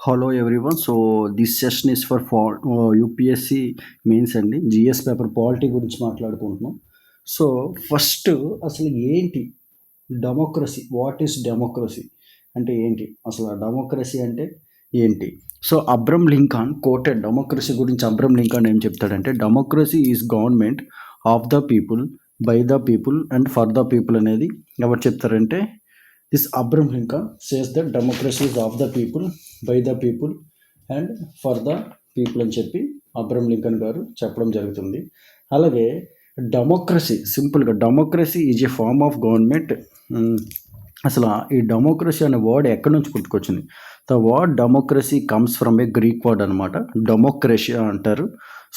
Hello everyone. So this session is for UPSC mains అండి. GS paper polity గురించి మాట్లాడుకుంటున్నాం. So first అసలు ఏంటి డెమోక్రసీ? వాట్ ఈస్ డెమోక్రసీ అంటే ఏంటి? అసలు డెమోక్రసీ అంటే ఏంటి? So Abraham Lincoln quoted democracy గురించి. అబ్రహం లింకన్ ఏం చెప్తాడంటే, democracy is government of the people, by the people and for the people అనేది ఎవరు చెప్తారంటే, this Abraham Lincoln says that democracy is of the people, by the people and for the people అని చెప్పి Abraham Lincoln గారు చెప్పడం జరుగుతుంది. అలాగే democracy, సింపుల్గా democracy is a form of government. అసలు ఈ డెమోక్రసీ అనే వర్డ్ ఎక్కడి నుంచి పుట్టుకొచ్చింది? The word democracy comes from a Greek word అనమాట. డెమోక్రషియా అంటారు.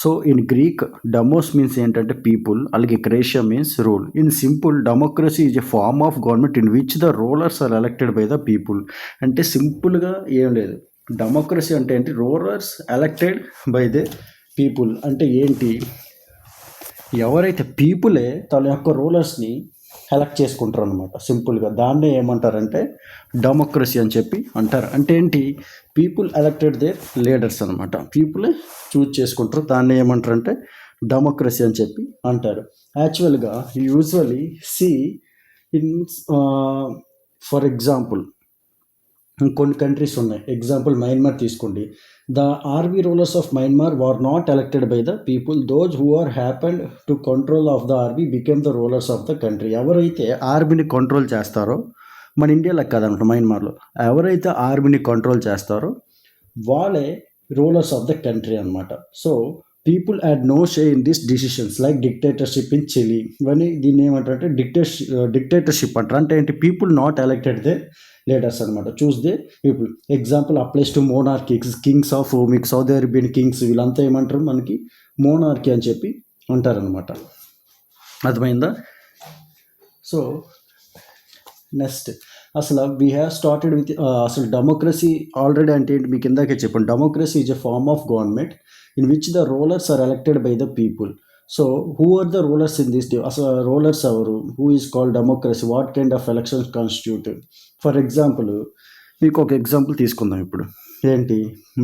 So in Greek demos means ఏంటంటే పీపుల్, అలాగే క్రేషియా means rule. In simple, democracy is a form of government in which the rulers are elected by the people. అంటే సింపుల్గా ఏం లేదు, డెమోక్రసీ అంటే ఏంటి? Rulers elected by the people అంటే ఏంటి? ఎవరైతే పీపులే తన యొక్క రూలర్స్ని ఎలక్ట్ చేసుకుంటారు అనమాట. సింపుల్గా దాన్నే ఏమంటారంటే డెమోక్రసీ అని చెప్పి అంటారు. అంటే ఏంటి? పీపుల్ ఎలక్టెడ్ దేర్ లీడర్స్ అనమాట. పీపులే చూజ్ చేసుకుంటారు, దాన్ని ఏమంటారంటే డెమోక్రసీ అని చెప్పి అంటారు. యాక్చువల్గా usually see in for example కొన్ని కంట్రీస్ ఉన్నాయి. ఎగ్జాంపుల్ మయన్మార్ తీసుకోండి. The army rulers of Myanmar were not elected by the people. Those who are happened to control of the army became the rulers of the country. ఎవరైతే ఆర్మీని control చేస్తారో, మన ఇండియాలో కాదనమాట, మయన్మార్లో ఎవరైతే ఆర్మీని కంట్రోల్ చేస్తారో వాళ్ళే రూలర్స్ ఆఫ్ ద కంట్రీ అనమాట. So people had no say in this decisions like dictatorship in Chile. ఇవన్నీ దీన్ని ఏమంటారంటే డిక్టేటర్షిప్ అంటారు. అంటే ఏంటి? People not elected they leaders అనమాట, choose the people. Example applies to monarchies, kings of మీకు Saudi Arabian kings, వీళ్ళంతా ఏమంటారు? మనకి మోనార్కీ అని చెప్పి అంటారనమాట. అర్థమైందా? సో నెక్స్ట్ అసలు వీ హ్యావ్ స్టార్టెడ్ విత్ అసలు డెమోక్రసీ ఆల్రెడీ అంటే ఏంటి మీకు ఇందాకే చెప్పండి. Democracy is a form of government in which the rulers are elected by the people. So who are the rulers in this? అసలు రూలర్స్ ఎవరు? Who is called democracy? What kind of elections constitute? For example మీకు ఒక example తీసుకుందాం ఇప్పుడు. ఏంటి?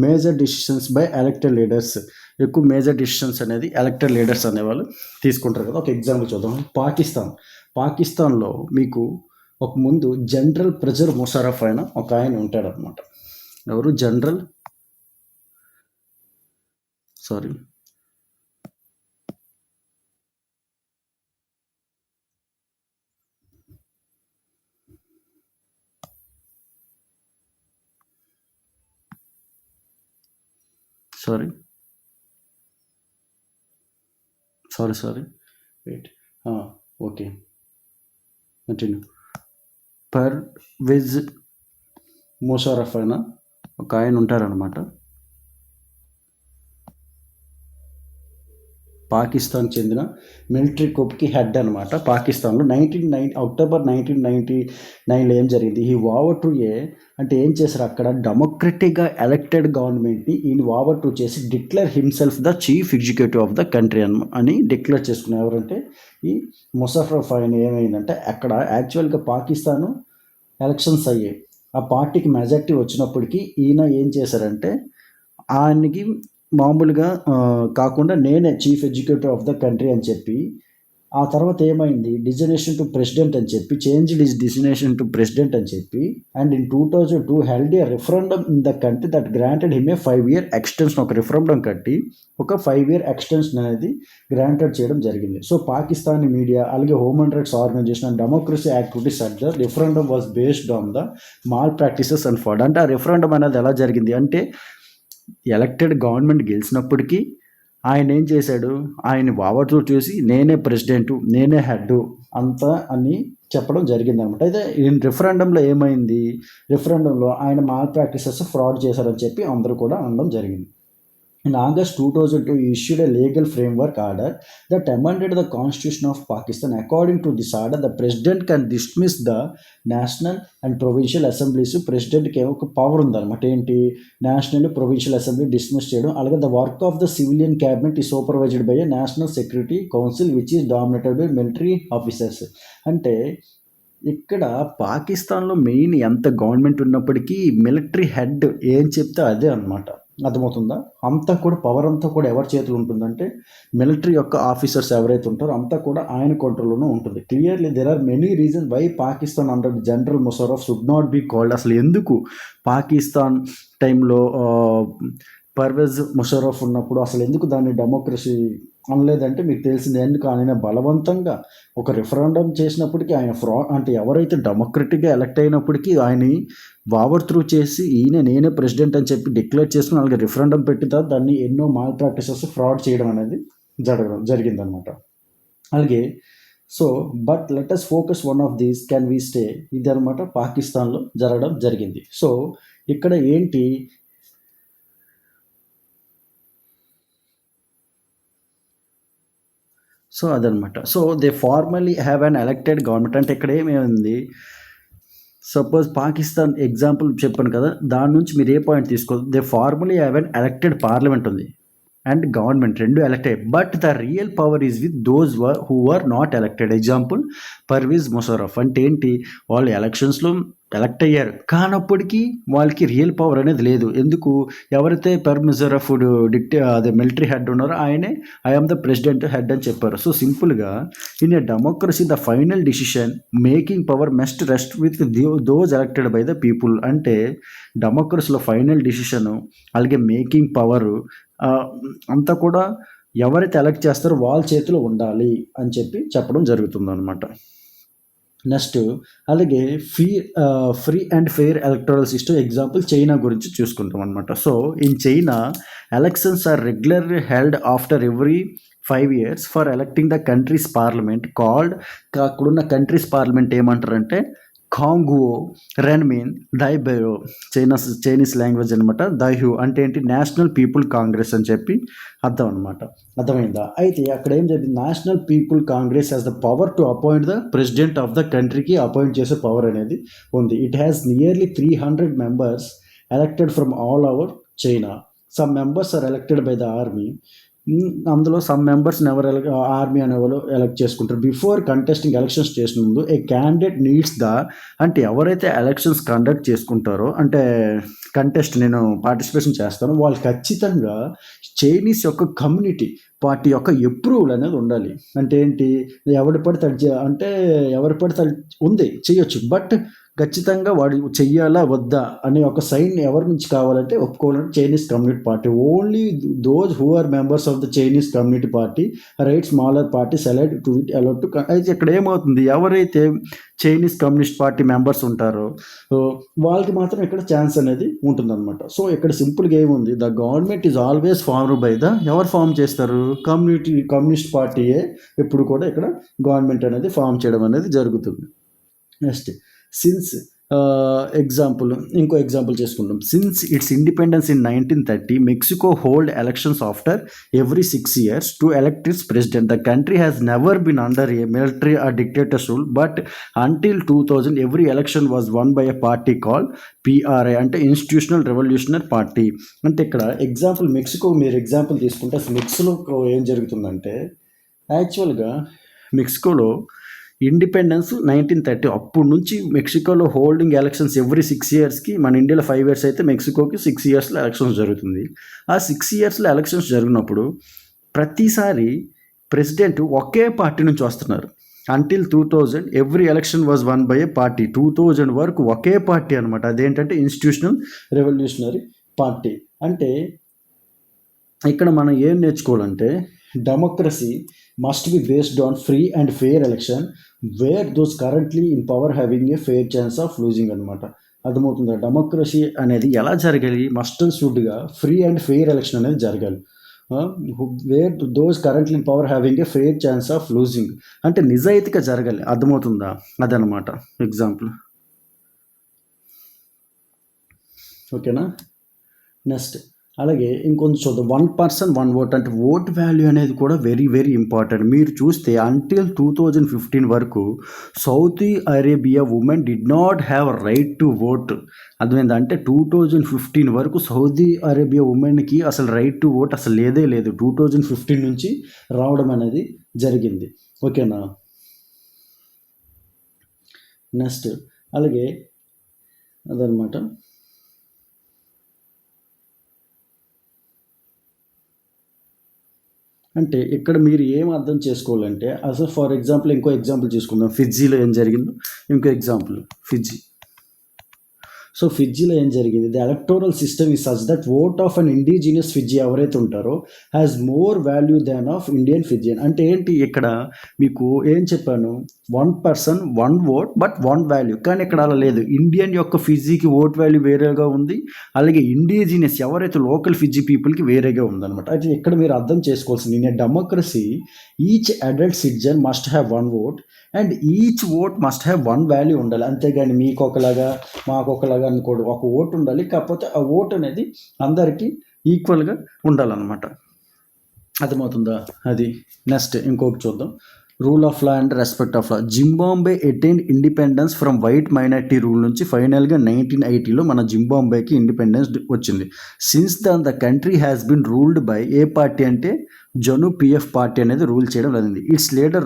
Major decisions by elected leaders. ఎక్కువ major decisions అనేది elected leaders అనేవాళ్ళు తీసుకుంటారు కదా. ఒక ఎగ్జాంపుల్ చూద్దాం. పాకిస్తాన్లో మీకు ఒక ముందు జనరల్ ప్రజర్ ముషర్రఫ్ అయిన ఒక ఆయన ఉంటాడనమాట. ఎవరు? General sorry wait. Okay, continue. Pervez Musharraf అయిన ఒక ఆయన ఉంటారనమాట. పాకిస్తాన్ చెందిన మిలిటరీ కుప్కి హెడ్ అనమాట. పాకిస్తాన్లో అక్టోబర్ 1999లో ఏం జరిగింది? ఈ వావర్ టు అంటే ఏం చేశారు అక్కడ? డెమోక్రటిక్గా ఎలక్టెడ్ గవర్నమెంట్ని ఈయన వావర్ టు చేసి declare himself the chief executive of the country అని డిక్లేర్ చేసుకున్నారు. ఎవరంటే ఈ ముషర్రఫ్ ఆయన. ఏమైందంటే అక్కడ యాక్చువల్గా పాకిస్తాను ఎలక్షన్స్ అయ్యాయి. ఆ పార్టీకి మెజారిటీ వచ్చినప్పటికీ ఈయన ఏం చేశారంటే ఆయనకి మామూలుగా కాకుండా నేనే chief executive of the country అని చెప్పి, ఆ తర్వాత ఏమైంది? డిజిగ్నేషన్ టు ప్రెసిడెంట్ అని చెప్పి, changed his designation to president అని చెప్పి, and in 2002 held a referendum in the country that granted him a 5-year extension. ఒక రిఫరెండమ్ కట్టి ఒక 5-year ఎక్స్టెన్షన్ అనేది గ్రాంటెడ్ చేయడం జరిగింది. సో పాకిస్తానీ మీడియా, అలాగే human rights organisation and democracy activities at the referendum was based on the malpractices and fraud. అంటే ఆ referendum అనేది ఎలా జరిగింది అంటే, ఎలక్టెడ్ గవర్నమెంట్ గెలిచినప్పటికీ ఆయన ఏం చేశాడు? ఆయన వావర్తో చూసి నేనే ప్రెసిడెంటు, నేనే హెడ్ అంతా అని చెప్పడం జరిగింది అనమాట. అయితే ఈ రిఫరెండంలో ఏమైంది? రిఫరెండంలో ఆయన మాల్ ప్రాక్టీసెస్, ఫ్రాడ్ చేశారని చెప్పి అందరూ కూడా అనడం జరిగింది. In August 2002, he issued a legal framework order that amended the Constitution of Pakistan. According to this order, the President can dismiss the National and Provincial Assemblies. Presidentకి ఒక పవర్ ఉందన్నమాట. ఏంటి? National, provincial assembly dismiss చేయడం. అలాగే the work of the civilian cabinet is supervised by a national security council which is dominated by military officers. అంటే ఇక్కడ పాకిస్తాన్‌లో main ఎంత government ఉన్నప్పటికీ మిలిటరీ హెడ్ ఏం చెప్తే అదే అనమాట. అర్థమవుతుందా? అంతా కూడా పవర్ అంతా కూడా ఎవరి చేతిలో ఉంటుందంటే మిలిటరీ యొక్క ఆఫీసర్స్ ఎవరైతే ఉంటారో అంతా కూడా ఆయన కంట్రోల్‌లోనే ఉంటుంది. Clearly there are many reason why Pakistan under general Musharraf should not be called. అసలు ఎందుకు పాకిస్తాన్ టైంలో పర్వేజ్ ముషర్రఫ్ ఉన్నప్పుడు అసలు ఎందుకు దాన్ని డెమోక్రసీ అనలేదంటే మీకు తెలిసింది. ఎందుకు ఆయన బలవంతంగా ఒక రిఫరెండం చేసినప్పటికీ ఆయన అంటే ఎవరైతే డెమోక్రటిక్గా ఎలక్ట్ అయినప్పటికీ ఆయన్ని ఓవర్ త్రూ చేసి నేనే ప్రెసిడెంట్ అని చెప్పి డిక్లేర్ చేసుకుని అలాగే రిఫరెండం పెట్టిన తర్వాత దాన్ని ఎన్నో మాల్ ప్రాక్టీసెస్ ఫ్రాడ్ చేయడం అనేది జరిగిందనమాట. అలాగే so but let us focus one of these can we stay ఇది అనమాట పాకిస్తాన్లో జరగడం జరిగింది. సో ఇక్కడ ఏంటి, సో అదనమాట. So they formally have an elected government. అంటే ఇక్కడ ఏమేమింది, సపోజ్ పాకిస్తాన్ ఎగ్జాంపుల్ చెప్పాను కదా, దాని నుంచి మీరు ఏ పాయింట్ తీసుకోవచ్చు. They formally have an elected parliament ఉంది అండ్ గవర్నమెంట్ రెండు ఎలక్ట్ అయ్యాయి. But the real power is with those who are not elected. Example Pervez Musharraf. అంటే ఏంటి, వాళ్ళు ఎలక్షన్స్లో ఎలక్ట్ అయ్యారు కానప్పటికీ వాళ్ళకి రియల్ పవర్ అనేది లేదు. ఎందుకు, ఎవరైతే ముషర్రఫ్ అదే మిలిటరీ హెడ్ ఉన్నారో ఆయనే I am the president head అని చెప్పారు. సో సింపుల్గా in a democracy the final decision making power must rest with those elected by the people. అంటే డెమోక్రసీలో ఫైనల్ డిసిషన్ అలాగే మేకింగ్ పవర్ అంతా కూడా ఎవరైతే ఎలక్ట్ చేస్తారో వాళ్ళ చేతిలో ఉండాలి అని చెప్పడం జరుగుతుంది అనమాట. నెక్స్ట్ అలాగే free and fair electoral system. Example China గురించి చూసుకుంటాం అనమాట. So in China elections are regularly held after every 5 years for electing the countries parliament called. అక్కడున్న కంట్రీస్ పార్లమెంట్ ఏమంటారంటే కాంగువో రెన్మిన్ దైబయో. చైనీస్ లాంగ్వేజ్ అనమాట. దైహు అంటే ఏంటి, నేషనల్ పీపుల్ కాంగ్రెస్ అని చెప్పి అర్థం అనమాట. అర్థమైందా? అయితే అక్కడ ఏం జరిగింది, national people congress has the power to appoint the president of the కంట్రీకి అపాయింట్ చేసే పవర్ అనేది ఉంది. It has nearly 300 members elected from all over China. Some members are elected by the army. అందులో సమ్ మెంబర్స్ని army అనేవాళ్ళు elect చేసుకుంటారు. Before contesting elections చేసిన ముందు ఏ క్యాండిడేట్ నీడ్స్ ద, అంటే ఎవరైతే ఎలక్షన్స్ కండక్ట్ చేసుకుంటారో అంటే కంటెస్ట్ నేను పార్టిసిపేషన్ చేస్తాను వాళ్ళు ఖచ్చితంగా చైనీస్ యొక్క కమ్యూనిటీ పార్టీ యొక్క అప్రూవల్ అనేది ఉండాలి. అంటే ఏంటి, ఎవరి పడితే ఉంది చేయొచ్చు, బట్ ఖచ్చితంగా వాడు చెయ్యాలా వద్దా అనే ఒక సైన్ ఎవరి నుంచి కావాలంటే ఒప్పుకోవాలంటే Chinese community party. Only those who are members of the Chinese community party right smaller party select to it allowed to. అయితే ఇక్కడ ఏమవుతుంది, ఎవరైతే చైనీస్ కమ్యూనిస్ట్ పార్టీ మెంబర్స్ ఉంటారో వాళ్ళకి మాత్రం ఇక్కడ ఛాన్స్ అనేది ఉంటుందన్నమాట. సో ఇక్కడ సింపుల్గా ఏముంది, the government is always formed by the, ఎవరు ఫామ్ చేస్తారు, కమ్యూనిస్ట్ పార్టీయే ఎప్పుడు కూడా ఇక్కడ గవర్నమెంట్ అనేది ఫామ్ చేయడం అనేది జరుగుతుంది. నెక్స్ట్ సిన్స్ ఇంకో ఎగ్జాంపుల్ చేసుకుంటాం. Since it's independence in 1930 Mexico hold elections after every 6 years to elect it's president. The country has never been under A military are dictators rule but until 2000 every election was one by a party call PRI అంటే institutional revolutionary party. అంటే ఇక్కడ example Mexico మీరు example తీసుకుంటే అసలు మెక్సికోలో ఏం జరుగుతుందంటే యాక్చువల్గా మెక్సికోలో independence 1930 అప్పటి నుంచి మెక్సికోలో హోల్డింగ్ ఎలక్షన్స్ ఎవ్రీ 6 yearsకి. మన ఇండియాలో 5 years అయితే మెక్సికోకి 6 yearsలో ఎలక్షన్స్ జరుగుతుంది. ఆ 6 yearsలో ఎలక్షన్స్ జరిగినప్పుడు ప్రతిసారి ప్రెసిడెంట్ ఒకే పార్టీ నుంచి వస్తున్నారు. Until 2000 every election was one by a party. 2000 వరకు ఒకే పార్టీ అనమాట. అదేంటంటే ఇన్స్టిట్యూషనల్ రెవల్యూషనరీ పార్టీ. అంటే ఇక్కడ మనం ఏం నేర్చుకోవాలంటే democracy must be based on free and fair election where those currently in power having a fair chance of losing అనమాట. అర్థమవుతుందా? డెమోక్రసీ అనేది ఎలా జరగాలి, మస్ట్ అండ్ షుడ్గా ఫ్రీ అండ్ ఫెయిర్ ఎలక్షన్ అనేది జరగాలి. Where those currently in power having a fair chance of losing అంటే నిజాయితీగా జరగాలి. అర్థమవుతుందా? అదనమాట ఎగ్జాంపుల్. ఓకేనా? నెక్స్ట్ అలాగే ఇంకొంచెం చూద్దాం. 1 person 1 vote అంటే ఓట్ వాల్యూ అనేది కూడా వెరీ వెరీ ఇంపార్టెంట్. మీరు చూస్తే అంటిల్ 2015 వరకు Saudi Arabia women did not have right to vote. అర్థమైంది? అంటే 2015 వరకు సౌదీ అరేబియా ఉమెన్కి అసలు రైట్ టు ఓట్ అసలు లేదే లేదు. 2015 నుంచి రావడం అనేది జరిగింది. ఓకేనా? నెక్స్ట్ అలాగే అదనమాట. అంటే ఇక్కడ మీరు ఏం అర్థం చేసుకోవాలంటే అసలు ఫర్ ఎగ్జాంపుల్ ఇంకో ఎగ్జాంపుల్ తీసుకుందాం. ఫిజ్జీలో ఏం జరిగిందో ఇంకో ఎగ్జాంపుల్ ఫిజ్జీ. సో ఫిజ్జీలో ఏం జరిగింది, the electoral system is such that vote of an indigenous Fiji ఎవరైతే ఉంటారో has more value than of Indian Fijian. అంటే ఏంటి, ఇక్కడ మీకు ఏం చెప్పాను, 1 person 1 vote బట్ 1 వాల్యూ. కానీ ఇక్కడ అలా లేదు. ఇండియన్ యొక్క ఫిజ్జీకి ఓట్ వాల్యూ వేరేగా ఉంది, అలాగే ఇండిజినియస్ ఎవరైతే లోకల్ ఫిజ్జీ పీపుల్కి వేరేగా ఉందన్నమాట. అయితే ఇక్కడ మీరు అర్థం చేసుకోవాల్సింది, in a democracy each adult citizen must have 1 vote and each vote must have 1 value ఉండాలి. అంతేగాని మీకు ఒకలాగా మాకు ఒకలాగా అనుకోడు, ఒక ఓటు ఉండాలి. కాకపోతే ఆ ఓటు అనేది అందరికీ ఈక్వల్గా ఉండాలన్నమాట. అర్థమవుతుందా? అది నెక్స్ట్ ఇంకొకటి చూద్దాం. Rule of law and respect of law. Zimbabwe attained independence from white minority rule నుంచి ఫైనల్గా 1980లో మన జింబాబ్వేకి ఇండిపెండెన్స్ వచ్చింది. Since the country has been ruled by a party అంటే జను పిఎఫ్ పార్టీ అనేది రూల్ చేయడం జరిగింది. Its leader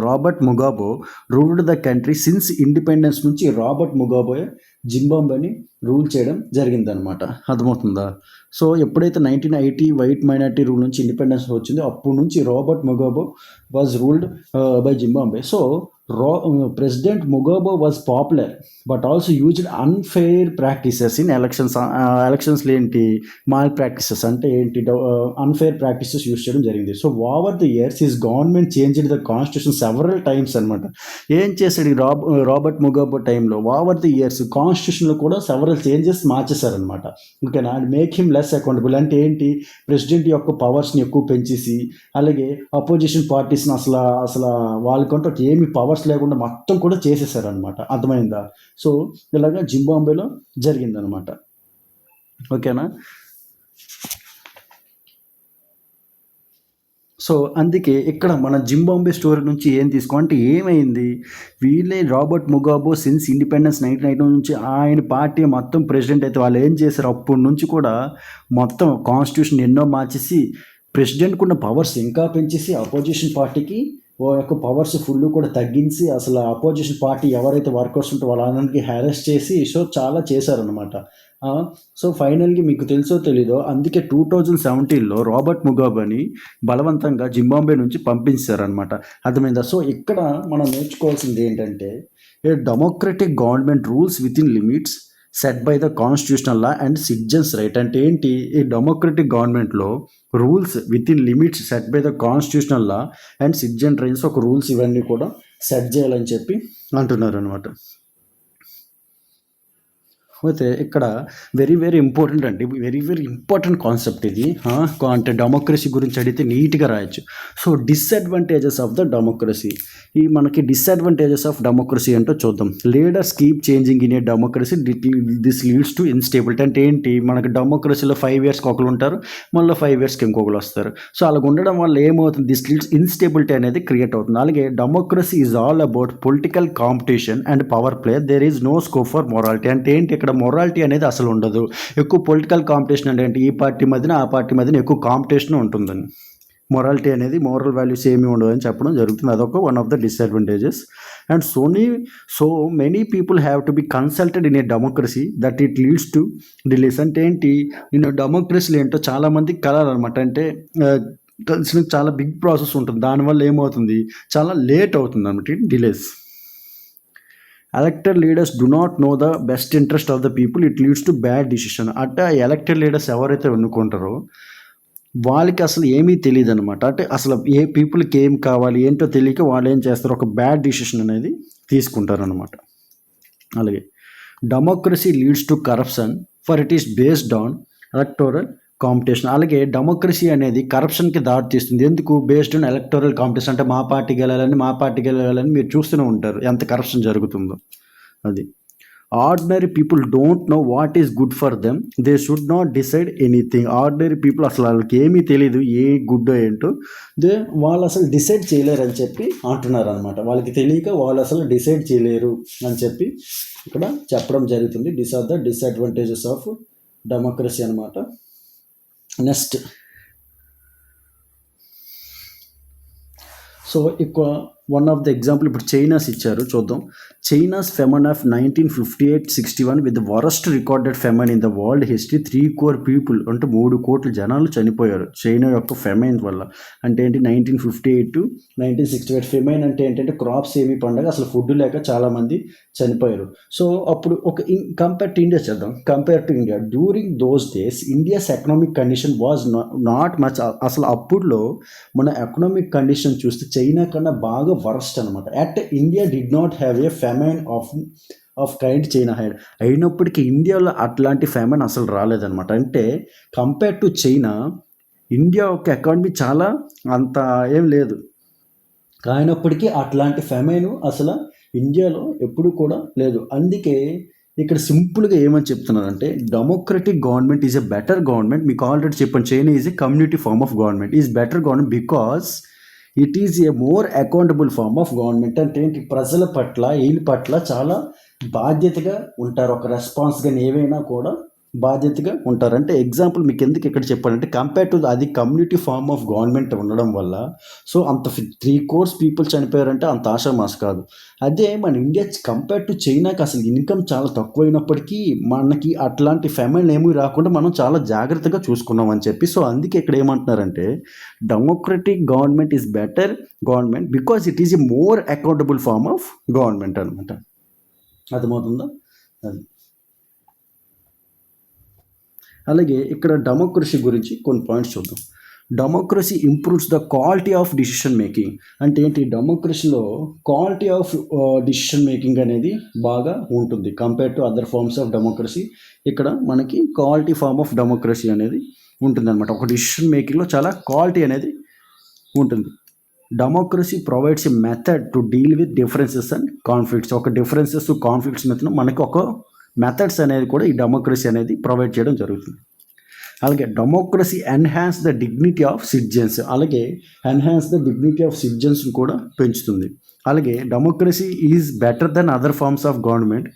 Robert Mugabe ruled the country since independence నుంచి రాబర్ట్ ముగాబోయే జింబాబ్వేని రూల్ చేయడం జరిగిందనమాట. అర్థమవుతుందా? సో ఎప్పుడైతే 1980 వైట్ మైనారిటీ రూల్ నుంచి ఇండిపెండెన్స్ వచ్చిందో అప్పటి నుంచి Robert Mugabe was ruled by Zimbabwe. So president Mugabe was popular but also used unfair practices in elections. ఎలక్షన్స్లో ఏంటి, మాల్ ప్రాక్టీసెస్ అంటే ఏంటి, అన్ఫెయిర్ ప్రాక్టీసెస్ యూజ్ చేయడం జరిగింది. So over the years his government changed the constitution several times అనమాట. ఏం చేశాడు Robert ముగాబో టైంలో, ఓవర్ ద ఇయర్స్ కాన్స్టిట్యూషన్లో కూడా సెవరల్ చేంజెస్ మార్చేశారనమాట. ఓకేనా? And make him less accountable. అంటే ఏంటి, ప్రెసిడెంట్ యొక్క పవర్స్ని ఎక్కువ పెంచేసి, అలాగే అపోజిషన్ పార్టీస్ని అసలు వాళ్ళకంటే ఏమి పవర్స్ లేకుండా మొత్తం కూడా చేసేసారనమాట. అర్థమైందా? సో ఇలాగా జింబాబ్వేలో జరిగిందనమాట. ఓకేనా? సో అందుకే ఇక్కడ మన జింబాబ్వే స్టోరీ నుంచి ఏం అంటే ఏమైంది, వీళ్ళే రాబర్ట్ ముగాబో సిన్స్ ఇండిపెండెన్స్ 1990 నుంచి ఆయన పార్టీ మొత్తం ప్రెసిడెంట్ అయితే వాళ్ళు ఏం చేశారు, అప్పటి నుంచి కూడా మొత్తం కాన్స్టిట్యూషన్ ఎన్నో మార్చేసి ప్రెసిడెంట్కి ఉన్న పవర్స్ ఇంకా పెంచేసి అపోజిషన్ పార్టీకి యొక్క పవర్స్ ఫుల్ కూడా తగ్గించి అసలు అపోజిషన్ పార్టీ ఎవరైతే వర్కర్స్ ఉంటే వాళ్ళందరికీ హ్యారెస్ట్ చేసి సో చాలా చేశారనమాట. సో ఫైనల్గా మీకు తెలుసో తెలీదో అందుకే 2017లో రాబర్ట్ ముగాబేని బలవంతంగా జింబాబ్వే నుంచి పంపించారనమాట. అర్థమైందా? సో ఇక్కడ మనం నేర్చుకోవాల్సింది ఏంటంటే, ఏ democratic government rules with in limits set by the constitutional law and citizens right. అంటే ఏంటి, ఈ డెమోక్రటిక్ గవర్నమెంట్లో rules with in limits set by the constitutional law and citizen rights ఒక రూల్స్ ఇవన్నీ కూడా సెట్ చేయాలని చెప్పి అంటున్నారు అనమాట. అయితే ఇక్కడ వెరీ వెరీ ఇంపార్టెంట్ అండి, వెరీ వెరీ ఇంపార్టెంట్ కాన్సెప్ట్ ఇది. అంటే డెమోక్రసీ గురించి అడిగితే నీట్గా రాయొచ్చు. So disadvantages of the democracy. ఈ మనకి డిసడ్వాంటేజెస్ ఆఫ్ డెమోక్రసీ ఏంటో చూద్దాం. Leaders keep changing in a democracy, this leads to instability. అంటే ఏంటి, మనకి డెమోక్రసీలో 5 yearsకి ఒకరు ఉంటారు, మళ్ళీ 5 yearsకి ఇంకొకరు వస్తారు. సో అలా ఉండడం వల్ల ఏమవుతుంది, దిస్ లీడ్స్ ఇన్స్టేబిలిటీ అనేది క్రియేట్ అవుతుంది. అలాగే democracy is all about political competition and power play, there is no scope for morality. అంటే ఏంటి, ఇక్కడ మొరాలిటీ అనేది అసలు ఉండదు. ఎక్కువ పొలిటికల్ కాంపిటీషన్ అంటే ఏంటి, ఈ పార్టీ మధ్యన ఆ పార్టీ మధ్యన ఎక్కువ కాంపిటీషన్ ఉంటుందని. మొరాలిటీ అనేది, మోరల్ వాల్యూస్ ఏమీ ఉండదు అని చెప్పడం జరుగుతుంది. అదొక one of the disadvantages. And so many people have to be consulted in a democracy that it leads to delays. అంటే ఏంటి, నేను డెమోక్రసీలు ఏంటో చాలామంది కలాలన్నమాట. అంటే కలిసిన చాలా బిగ్ ప్రాసెస్ ఉంటుంది, దానివల్ల ఏమవుతుంది, చాలా లేట్ అవుతుంది అన్నమాట, delays. Elected leaders do not know the best interest of the people, it leads to bad decision. అంటే ఎలక్టెడ్ లీడర్స్ ఎవరైతే ఎన్నుకుంటారో వాళ్ళకి అసలు ఏమీ తెలియదు అనమాట. అంటే అసలు ఏ పీపుల్కి ఏం కావాలి ఏంటో తెలియక వాళ్ళు ఏం చేస్తారు, ఒక బ్యాడ్ డిసిషన్ అనేది తీసుకుంటారనమాట. అలాగే democracy leads to corruption for it is based on electoral competition. అలాగే డెమోక్రసీ అనేది కరప్షన్కి దారితీస్తుంది. ఎందుకు, బేస్డ్ ఆన్ ఎలక్టోరల్ కాంపిటీషన్. అంటే మా పార్టీకి వెళ్ళాలని మీరు చూస్తూనే ఉంటారు ఎంత కరప్షన్ జరుగుతుందో. అది ordinary people don't know what is good for them, they should not decide anything. Ordinary people అసలు వాళ్ళకి ఏమీ తెలియదు ఏ గుడ్ ఏంటో, వాళ్ళు అసలు డిసైడ్ చేయలేరు అని చెప్పి అంటున్నారు అనమాట. వాళ్ళకి తెలియక వాళ్ళు అసలు డిసైడ్ చేయలేరు అని చెప్పి ఇక్కడ చెప్పడం జరుగుతుంది. These are the disadvantages of democracy అనమాట. నెక్స్ట్, సో ఎక్కువ వన్ ఆఫ్ ద ఎగ్జాంపుల్ ఇప్పుడు చైనాస్ ఇచ్చారు, చూద్దాం. China's famine of 1958-61 with worst recorded famine in the world history. 3 crore people అంటే 3 కోట్ల జనాలు చనిపోయారు చైనా యొక్క ఫెమైన్ వల్ల. అంటే ఏంటి, 1958 to 1968. ఫెమైన్ అంటే ఏంటంటే క్రాప్స్ ఏమి పండగ, అసలు ఫుడ్ లేక చాలామంది చనిపోయారు. సో అప్పుడు ఒక కంపేర్ టు ఇండియా చేద్దాం. Compare to India during those days India's economic condition was not much. అసలు అప్పుడులో మన ఎకనామిక్ కండిషన్ చూస్తే చైనా కన్నా బాగా వరస్ట్ అనమాట. At India did not have a famine of kind China had. అయినప్పటికీ ఇండియాలో అట్లాంటి ఫెమైన్ అసలు రాలేదనమాట. అంటే కంపేర్ టు చైనా ఇండియా యొక్క ఎకానమీ చాలా అంత ఏం లేదు, అయినప్పటికీ అట్లాంటి ఫెమైన్ అసలు ఇండియాలో ఎప్పుడు కూడా లేదు. అందుకే ఇక్కడ సింపుల్గా ఏమని చెప్తున్నారంటే democratic government is a better government. మీకు ఆల్రెడీ చెప్పాను, China is a community form of government, is better government because it is a more accountable form of government. అంటే ఏంటి, ప్రజల పట్ల వీళ్ళ పట్ల చాలా బాధ్యతగా ఉంటారు, ఒక రెస్పాన్స్ కానీ ఏవైనా కూడా బాధ్యతగా ఉంటారు. అంటే ఎగ్జాంపుల్ మీకు ఎందుకు ఇక్కడ చెప్పాలంటే కంపేర్ టు అది కమ్యూనిటీ ఫార్మ్ ఆఫ్ గవర్నమెంట్ ఉండడం వల్ల సో అంత 3 crore పీపుల్ చనిపోయారంటే అంత ఆషామాష కాదు. అదే మన ఇండియా కంపేర్ టు చైనాకి అసలు ఇన్కమ్ చాలా తక్కువైనప్పటికీ మనకి అట్లాంటి ఫెమైన్ ఏమీ రాకుండా మనం చాలా జాగ్రత్తగా చూసుకున్నాం అని చెప్పి. సో అందుకే ఇక్కడ ఏమంటున్నారంటే democratic government is better government because it is a more accountable form of government అనమాట. అర్థమవుతుందా? అది. అలాగే ఇక్కడ డెమోక్రసీ గురించి కొన్ని పాయింట్స్ చూద్దాం. Democracy improves the quality of decision making. అంటే ఏంటి, డెమోక్రసీలో క్వాలిటీ ఆఫ్ డిసిషన్ మేకింగ్ అనేది బాగా ఉంటుంది compare to other forms of democracy. ఇక్కడ మనకి క్వాలిటీ ఫార్మ్ ఆఫ్ డెమోక్రసీ అనేది ఉంటుంది అనమాట. ఒక డిసిషన్ మేకింగ్లో చాలా క్వాలిటీ అనేది ఉంటుంది. Democracy provides a method to deal with differences and conflicts. ఒక డిఫరెన్సెస్ కాన్ఫ్లిక్ట్స్ మెథడ్ మనకి ఒక మెథడ్స్ అనేది కూడా ఈ డెమోక్రసీ అనేది ప్రొవైడ్ చేయడం జరుగుతుంది. అలాగే democracy enhance the dignity of citizens. అలాగే enhance the dignity of citizens కూడా పెంచుతుంది. అలాగే democracy is better than other forms of government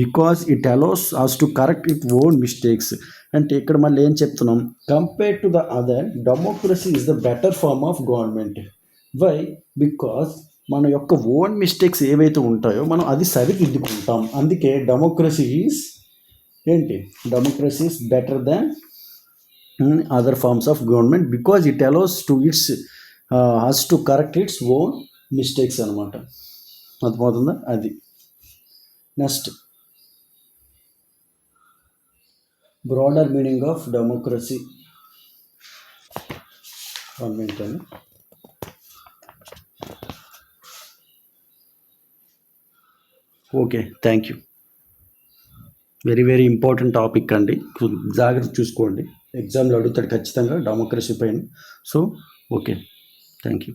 because it allows us to correct it own mistakes. అంటే ఇక్కడ మళ్ళీ ఏం చెప్తున్నాం, compare to the other democracy is the better form of government. Why? Because మన యొక్క ఓన్ మిస్టేక్స్ ఏవైతే ఉంటాయో మనం అది సరిదిద్దుకుంటాం. అందుకే డెమోక్రసీ ఈజ్ ఏంటి, democracy is better than other forms of government because it allows to its has to correct its own mistakes అనమాట. అర్థమవుతుందా? అది. Next broader meaning of democracy. 1 minute అని. Okay, thank you. Very important topic అండి, జాగ్రత్త చూసుకోండి. ఎగ్జామ్లో అడుగుతాడు ఖచ్చితంగా డెమోక్రసీ పైన. So okay, thank you.